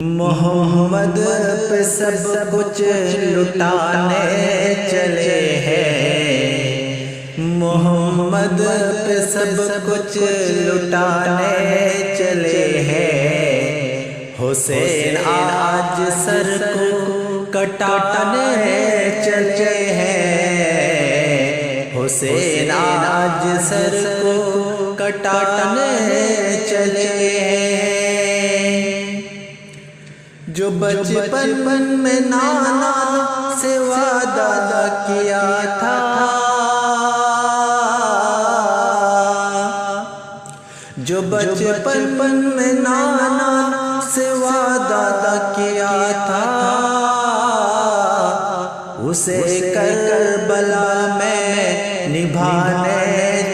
محمد پہ سب کچھ لٹانے چلے ہیں، محمد پہ سب کچھ لٹانے چلے ہیں، حسین آج سر کو کٹانے چلے ہیں، حسین آج سر کو کٹانے چلے ہیں۔ جو بچپن میں نانا سے وعدہ کیا تھا، جو بچپن میں نانا سے وعدہ کیا تھا، اسے کربلا میں نبھانے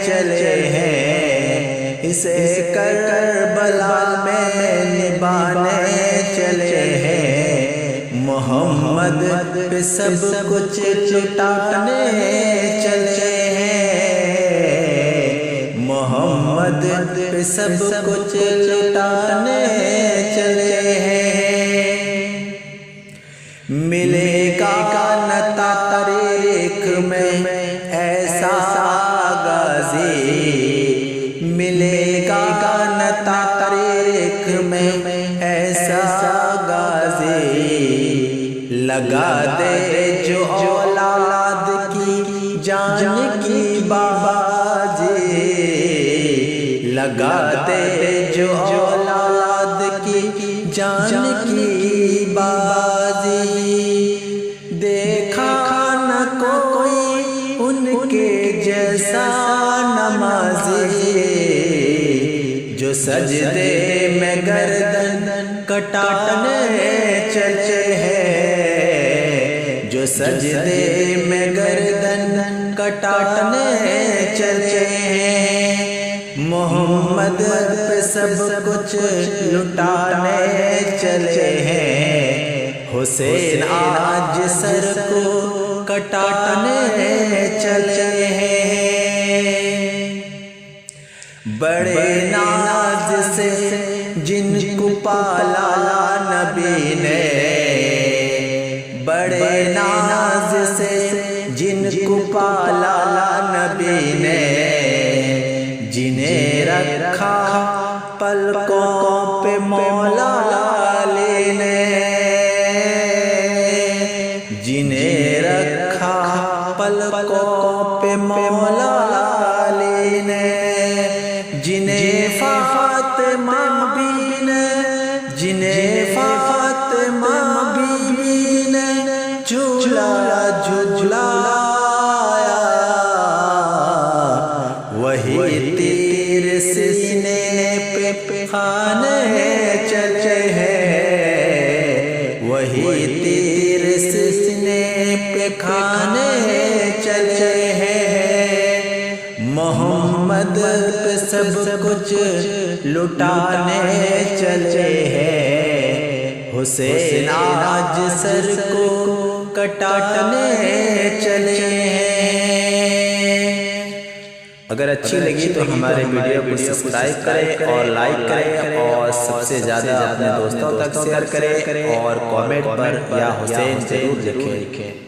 چلے ہیں، اسے کربلا میں نبھانے چلے ہیں، محمد پہ سب کچھ لٹانے چلے ہیں، محمد پہ سب کچھ لٹانے چلے ہیں۔ ملے گا نہ تاریخ میں ایسا غازی، ملے گا نہ تاریخ میں ایسا غازی، لگا دے جو اولاد کی جان کی بازی، لگا دے جو اولاد کی جان کی بازی، دیکھا نہ کوئی ان کے جیسا نمازی، جو سجدے میں گردن کٹانے چلے ہیں، جو سجدے میں گردن کٹانے چلے ہیں، محمد پہ سب کچھ لٹانے چلے ہیں، حسین آج سر کو کٹانے چلے ہیں۔ بڑے ناز سے جن کو پالا نبی نے، بڑے ناز سے جن کو پالا نبی نے، جنہیں رکھا پلکوں پہ مولا علی نے، جنہیں رکھا پلکوں پہ مولا علی نے، جنہیں فاطمہ بی نے، جنہیں فاطمہ بی نے جھولا جھولایا، وہی تیر سینے پہ کھانے چلے ہیں، وہی تیر سینے پہ کھانے چلے ہیں، محمد پہ سب کچھ لٹانے چلے ہیں، حسین آج سر کو کٹانے چلے ہیں۔ اگر اچھی لگی تو ہمارے ویڈیو کو سبسکرائب کریں اور لائک کریں، اور سب سے زیادہ اپنے دوستوں تک شیئر کریں، اور کامنٹ پر یا حسین ضرور لکھیں۔